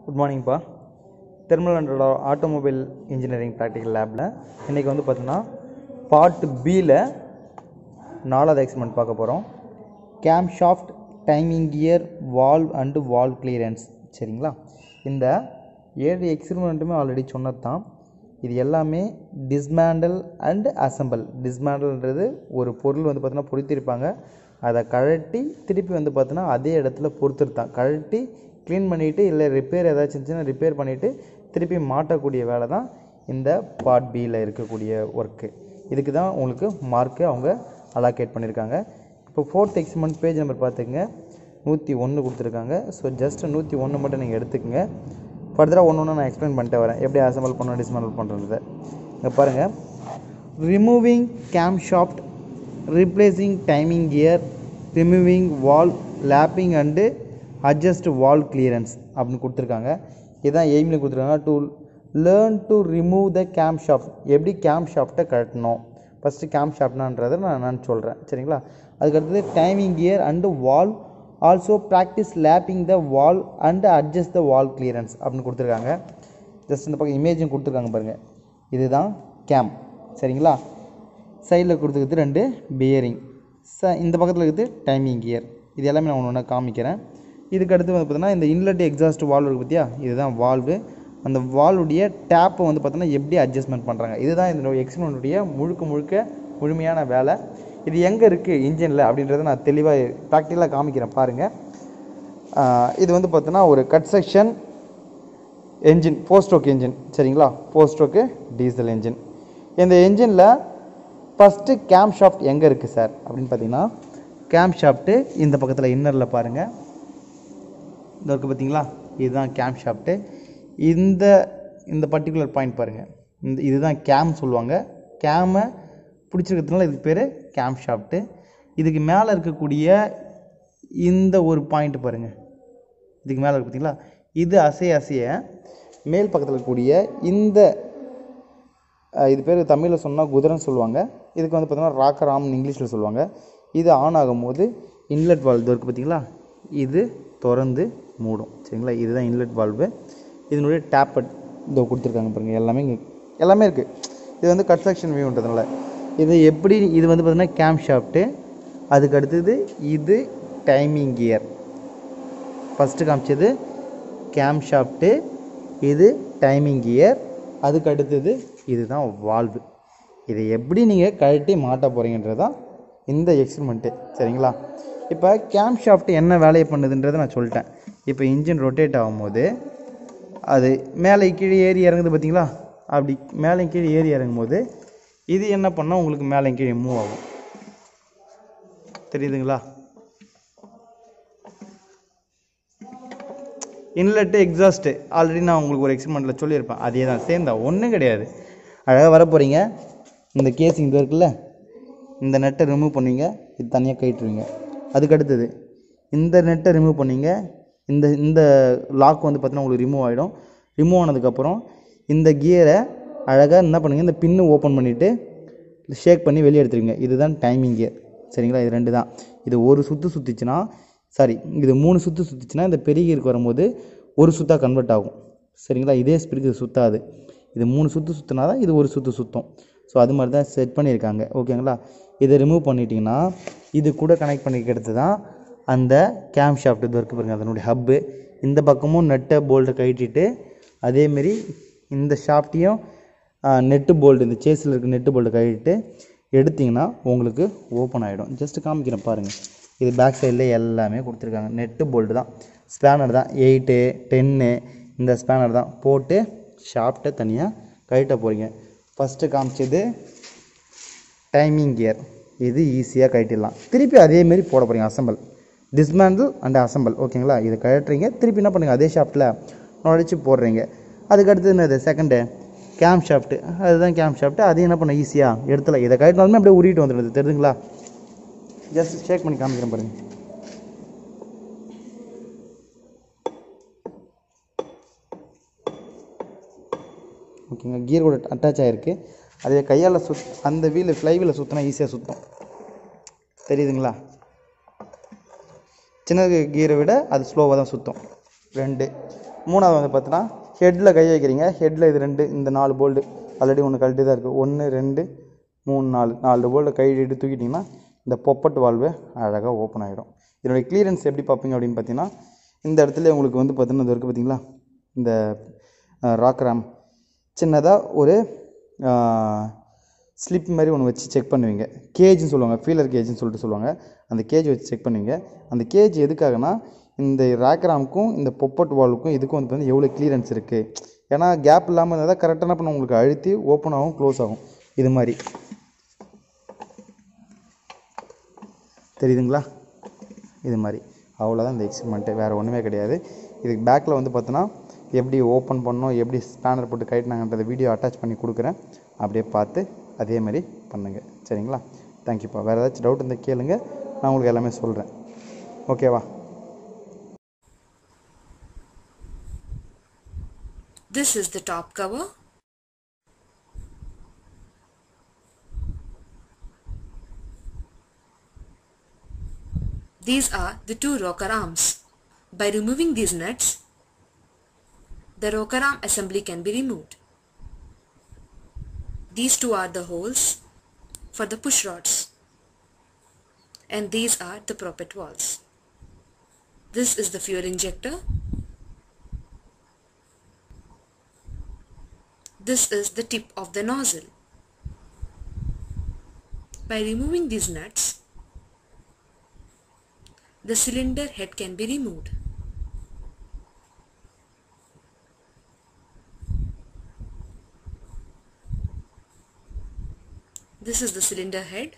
Good மார்னிங்ப்பா. Thermal and automobile engineering practical லேபில் இன்றைக்கி வந்து பார்த்தீங்கன்னா பார்ட் பியில் 4வது எக்ஸ்பெரிமெண்ட் பார்க்க போகிறோம். Game shaft, timing gear, valve and valve clearance. சரிங்களா? இந்த 7 எக்ஸ்பெரிமெண்ட்டுமே ஆல்ரெடி சொன்னது தான். இது எல்லாமே டிஸ்மேண்டல் அண்டு அசம்பிள். டிஸ்மேண்டல்ன்றது ஒரு பொருள் வந்து பார்த்தீங்கன்னா பொருத்திருப்பாங்க, அதை கழட்டி திருப்பி வந்து பார்த்தோன்னா அதே இடத்துல பொறுத்துருத்தான். கழட்டி க்ளீன் பண்ணிவிட்டு இல்லை ரிப்பேர் ஏதாச்சும் இருந்துச்சுன்னா ரிப்பேர் பண்ணிவிட்டு திருப்பி மாட்டக்கூடிய வேலை தான் இந்த பார்ட் பியில் இருக்கக்கூடிய ஒர்க்கு. இதுக்கு தான் உங்களுக்கு மார்க்கு அவங்க அலாகேட் பண்ணியிருக்காங்க. இப்போ 4th எக்ஸ்பெரிமெண்ட் பேஜ் நம்பர் பார்த்துக்குங்க, 101 கொடுத்துருக்காங்க. ஸோ ஜஸ்ட் 101 மட்டும் நீங்கள் எடுத்துக்கங்க. ஃபர்தராக ஒன்று நான் எக்ஸ்பிளைன் பண்ணிட்டு வரேன், எப்படி அசம்பிள் பண்ணணும் டிஸ்மேண்டில் பண்ணுறது. இங்கே பாருங்கள், removing game shaft, replacing timing gear, removing valve, lapping and adjust valve clearance அப்படின்னு கொடுத்துருக்காங்க. இதுதான் எய்மில் கொடுத்துருக்காங்க. To learn to remove the game shaft. எப்படி கேம் ஷாஃப்ட்டை கட்டணும், ஃபஸ்ட்டு கேம் ஷாஃப்ட்னான்றதை நான் சொல்கிறேன். சரிங்களா? அதுக்கடுத்தது timing gear and valve, also practice lapping the valve and adjust the valve clearance அப்படின்னு கொடுத்துருக்காங்க. ஜஸ்ட் இந்த பக்கம் இமேஜும் கொடுத்துருக்காங்க பாருங்கள். இதுதான் கேம். சரிங்களா? சைடில் கொடுத்துக்கிறது 2 பியரிங், இந்த பக்கத்தில் இருக்குது டைமிங் கியர். இது எல்லாமே நான் ஒன்று காமிக்கிறேன். இதுக்கு அடுத்து வந்து பார்த்தீங்கன்னா இந்த இன்லெட் எக்ஸாஸ்ட் வால்வ் இருக்குது பார்த்தியா, இதுதான் வால்வு. அந்த வால்வுடைய டேப்பை வந்து பார்த்தோன்னா எப்படி அட்ஜஸ்ட்மெண்ட் பண்ணுறாங்க, இதுதான் இதனுடைய எக்ஸ்பெரிமெண்ட்டுடைய முழுமையான வேலை. இது எங்கே இருக்குது இன்ஜினில் அப்படின்றத நான் தெளிவாக ப்ராக்டிக்கலாக காமிக்கிறேன் பாருங்கள். இது வந்து பார்த்தோன்னா ஒரு cut section engine, 4 stroke engine. சரிங்களா? 4 ஸ்ட்ரோக்கு டீசல் என்ஜின். இந்த என்ஜினில் ஃபஸ்ட்டு கேம் ஷாஃப்ட் எங்கே இருக்குது சார் அப்படின்னு பார்த்தீங்கன்னா, கேம் ஷாஃப்ட்டு இந்த பக்கத்தில் இன்னரில் பாருங்கள், இந்த இருக்குது பார்த்தீங்களா, இதுதான் கேம் ஷாஃப்ட்டு. இந்த பர்டிகுலர் பாயிண்ட் பாருங்கள், இதுதான் கேம் சொல்லுவாங்க. கேமை பிடிச்சிருக்கிறதுனால இதுக்கு பேர் கேம் ஷாஃப்ட்டு. இதுக்கு மேலே இருக்கக்கூடிய இந்த ஒரு பாயிண்ட் பாருங்கள், இதுக்கு மேலே இருக்குது பார்த்தீங்களா, இது அசைய மேல் பக்கத்தில் இருக்கக்கூடிய இது பேர் தமிழில் சொன்னால் குதிரைன்னு சொல்லுவாங்க. இதுக்கு வந்து பார்த்தீங்கன்னா ராக்கர் ஆம்னு இங்கிலீஷில் சொல்லுவாங்க. இது ஆன் ஆகும்போது இன்லெட் வால்வு இருக்குது பார்த்தீங்களா, இது திறந்து மூடும். சரிங்களா? இதுதான் இன்லெட் வால்வு. இதனுடைய டேப்பட் இதோ கொடுத்துருக்காங்க பாருங்கள், எல்லாமே இருக்குது. இது வந்து கட் செக்ஷன் வியூன்றதுனால இது எப்படி, இது வந்து பார்த்தீங்கன்னா கேம் ஷாஃப்ட்டு. அதுக்கு அடுத்தது இது டைமிங் கியர். ஃபஸ்ட்டு காமிச்சது கேம் ஷாஃப்ட்டு, இது டைமிங் கியர். அதுக்கு அடுத்தது இதுதான் வால்வு. இதை எப்படி நீங்கள் கழட்டி மாட்ட போகிறீங்கன்றது தான் இந்த எக்ஸ்பெரிமெண்ட்டு. சரிங்களா? இப்போ கேம் ஷாஃப்ட் என்ன வேலையை பண்ணுதுன்றதை நான் சொல்லிட்டேன். இப்போ இன்ஜின் ரொட்டேட் ஆகும்போது அது மேலே கீழே ஏறி இறங்குது பார்த்தீங்களா, அப்படி மேலே கீழே ஏறி இறங்கும்போது இது என்ன பண்ணால் உங்களுக்கு மேலே கீழே மூவ் ஆகும். தெரியுதுங்களா? இன்லெட்டு எக்ஸாஸ்ட்டு ஆல்ரெடி நான் உங்களுக்கு ஒரு எக்ஸ்பெரிமெண்ட்டில் சொல்லியிருப்பேன். அதே தான், சேம் தான், ஒன்றும் கிடையாது. அழகாக வர போகிறீங்க, இந்த கேஸிங் இது இருக்குல்ல, இந்த நெட்டை ரிமூவ் பண்ணுவீங்க, இது தனியாக கட்டிடுவீங்க. அதுக்கு அடுத்தது இந்த நெட்டை ரிமூவ் பண்ணுவீங்க, இந்த லாக் வந்து பார்த்தீங்கன்னா உங்களுக்கு ரிமூவ் ஆகிடும். ரிமூவ் ஆனதுக்கப்புறம் இந்த கியரை அழகாக என்ன பண்ணுவீங்க, இந்த பின்னு ஓப்பன் பண்ணிவிட்டு ஷேக் பண்ணி வெளியே எடுத்துருவீங்க. இதுதான் டைமிங் கியர். சரிங்களா? இது 2 தான். இது ஒரு சுற்று சுற்றிச்சுன்னா, இது 3 சுற்று சுற்றிச்சுன்னா இந்த பெரிய கியருக்கு வரும்போது ஒரு சுத்தாக கன்வெர்ட் ஆகும். சரிங்களா? இதே ஸ்பீடுக்கு இது சுற்றாது. இது 3 சுற்று சுற்றினா தான் இது ஒரு சுற்று சுற்றும். ஸோ அது மாதிரி தான் செட் பண்ணியிருக்காங்க. ஓகேங்களா? இதை ரிமூவ் பண்ணிட்டீங்கன்னா இது கூட கனெக்ட் பண்ணிக்கிறது தான் அந்த கேம் ஷாஃப்ட். இது இருக்குது பாருங்கள், அதனுடைய ஹப்பு. இந்த பக்கமும் நெட்டை போல்ட்டை கட்டிட்டு அதேமாரி இந்த ஷாஃப்ட்டையும் நெட்டு போல்டு, இந்த சேஸில் இருக்க நெட்டு போல்ட்டை கட்டிட்டு எடுத்திங்கன்னா உங்களுக்கு ஓப்பன் ஆகிடும். ஜஸ்ட்டு காமிக்கிறேன் பாருங்கள். இது பேக் சைடில் எல்லாமே கொடுத்துருக்காங்க. நெட்டு போல்டு தான், ஸ்பேனர் தான், 8, 10 இந்த ஸ்பேனர் தான் போட்டு ஷாஃப்ட்டை தனியாக கழட்ட போகிறீங்க. ஃபஸ்ட்டு காமிச்சது டைமிங் கியர், இது ஈஸியாக கழட்டிடலாம். திருப்பி அதேமாரி போட போகிறீங்க அசம்பிள், டிஸ்மேண்டில் அண்ட் அசம்பிள். ஓகேங்களா? இதை கழட்டுறீங்க, திருப்பி என்ன பண்ணுங்க, அதே ஷாஃப்ட்டில் நுழைச்சி போடுறீங்க. அதுக்கு அடுத்தது என்னது, செகண்டு கேம் ஷாஃப்ட்டு. அதுதான் கேம் ஷாஃப்ட்டு. அதையும் என்ன பண்ண ஈஸியாக எடுத்துல, இதை கழட்டினாலுமே அப்படியே உருட்டிட்டு வந்துடுது. தெரியுதுங்களா? ஜஸ்ட் ஷேக் பண்ணி காமிக்கிறேன் பாருங்கள். ஓகேங்க, கியர் கூட அட்டாச் ஆகிருக்கு. அதே கையால் அந்த ஃப்ளை வீலை சுற்றினா ஈஸியாக சுற்றும். தெரியுதுங்களா? சின்ன கியரை விட அது ஸ்லோவாக தான் சுற்றும். 2. மூணாவது வந்து பார்த்தீங்கன்னா ஹெட்டில் கை வைக்கிறீங்க. ஹெட்டில் இது 2 இந்த 4 போல்டு ஆல்ரெடி ஒன்று கழட்டி தான் இருக்குது. 1 2 3 4 போல்டு கையிட்டு தூக்கிட்டிங்கன்னா இந்த பொப்பட் வால்வு அழகாக ஓப்பன் ஆகிடும். இதனுடைய கிளியரன்ஸ் எப்படி பார்ப்பீங்க அப்படின்னு பார்த்தீங்கன்னா, இந்த இடத்துல உங்களுக்கு வந்து பார்த்தீங்கன்னா இது இருக்குது பார்த்தீங்களா, இந்த ராக் ரேம் சின்னதாக ஒரு ஸ்லிப் மாதிரி ஒன்று வச்சு செக் பண்ணுவீங்க. கேஜ்னு சொல்லுவாங்க, ஃபீலர் கேஜ்னு சொல்லிட்டு சொல்லுவாங்க. அந்த கேஜ் வச்சு செக் பண்ணுவீங்க. அந்த கேஜ் எதுக்காகனா இந்த ராக் ரேமுக்கும் இந்த பொப்பட் வால்வுக்கும் இதுக்கும் வந்து பார்த்தீங்கன்னா எவ்வளோ கிளியரன்ஸ் இருக்குது. ஏன்னா கேப் இல்லாமல் இருந்தால் தான் கரெக்டான பண்ண உங்களுக்கு அழுத்தி ஓப்பன் ஆகும், க்ளோஸ் ஆகும். இது மாதிரி தெரியுதுங்களா? இது மாதிரி அவ்வளோதான் இந்த எக்ஸ்பெரிமெண்ட்டு, வேறு ஒன்றுமே கிடையாது. இதுக்கு பேக்கில் வந்து பார்த்தோன்னா எப்படி ஓப்பன் பண்ணணும், எப்படி ஸ்பேனர் போட்டு கைட்டினாங்கன்றத வீடியோ அட்டாச் பண்ணி கொடுக்குறேன். அப்படியே பார்த்து அதே மாதிரி பண்ணுங்கள். சரிங்களா? தேங்க்யூப்பா. வேறு ஏதாச்சும் டவுட் இருந்தால் கேளுங்க, நான் உங்களுக்கு எல்லாமே சொல்கிறேன். ஓகேவா? This is the top cover. These are the 2 rocker arms. By removing these nuts, the rocker arm assembly can be removed. These 2 are the holes for the push rods, and these are the poppet valves. This is the fuel injector. This is the tip of the nozzle. By removing these nuts, the cylinder head can be removed. This is the cylinder head.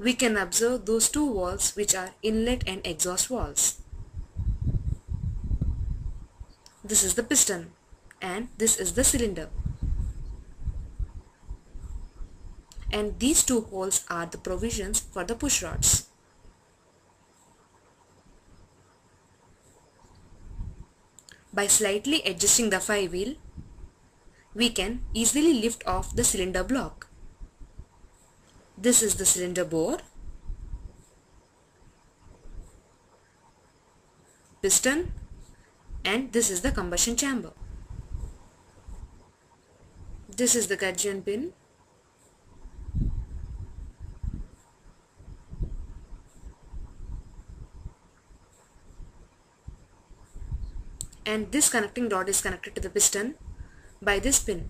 We can observe those 2 valves which are inlet and exhaust valves. This is the piston and this is the cylinder. And these 2 holes are the provisions for the push rods. By slightly adjusting the flywheel, we can easily lift off the cylinder block. This is the cylinder bore, piston, and this is the combustion chamber. This is the gudgeon pin. And this connecting rod is connected to the piston by this pin.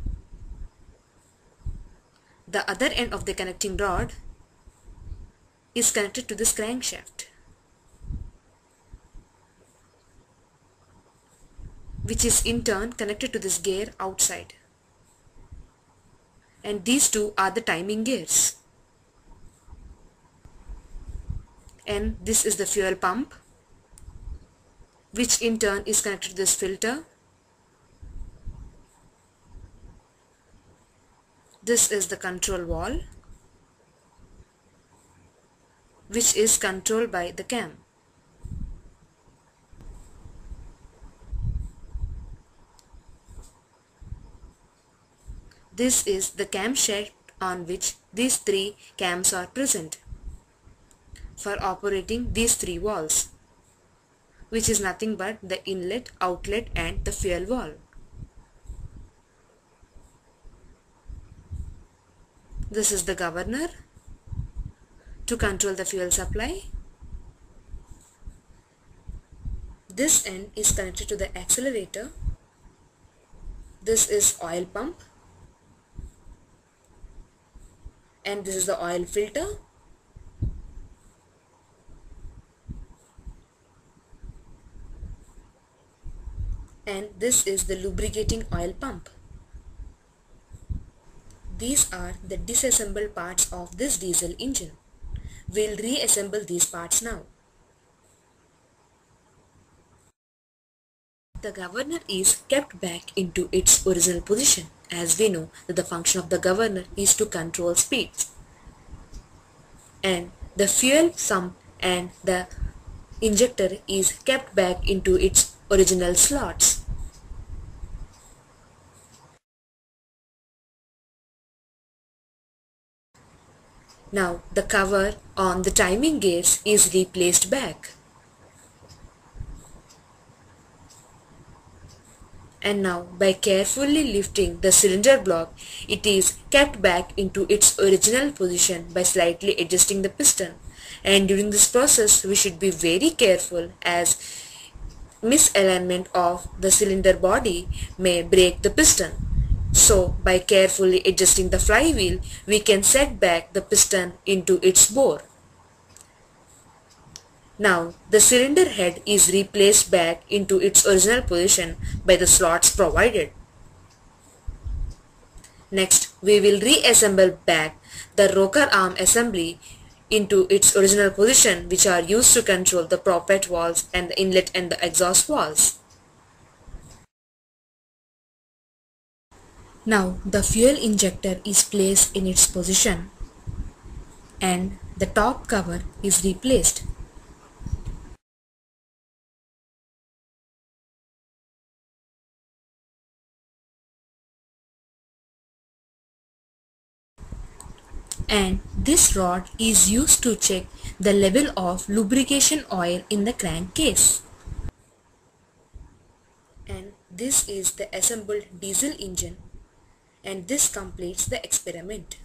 The other end of the connecting rod is connected to this crankshaft, which is in turn connected to this gear outside. And these 2 are the timing gears. And this is the fuel pump, which in turn is connected to this filter. This is the control valve, which is controlled by the cam. This is the camshaft on which these 3 cams are present for operating these 3 valves, which is nothing but the inlet, outlet and the fuel valve. This is the governor to control the fuel supply. This end is connected to the accelerator. This is oil pump. And this is the oil filter. And this is the lubricating oil pump. These are the disassembled parts of this diesel engine. We'll reassemble these parts now. The governor is kept back into its original position, as we know that the function of the governor is to control speeds. And the fuel sump and the injector is kept back into its original slots. Now the cover on the timing gears is replaced back. And now by carefully lifting the cylinder block, it is kept back into its original position by slightly adjusting the piston. And during this process we should be very careful, as misalignment of the cylinder body may break the piston. So by carefully adjusting the flywheel, we can set back the piston into its bore. Now the cylinder head is replaced back into its original position by the slots provided. Next, we will reassemble back the rocker arm assembly into its original position, which are used to control the poppet valves and the inlet and the exhaust valves. Now the fuel injector is placed in its position and the top cover is replaced. And this rod is used to check the level of lubrication oil in the crankcase. And this is the assembled diesel engine, and this completes the experiment.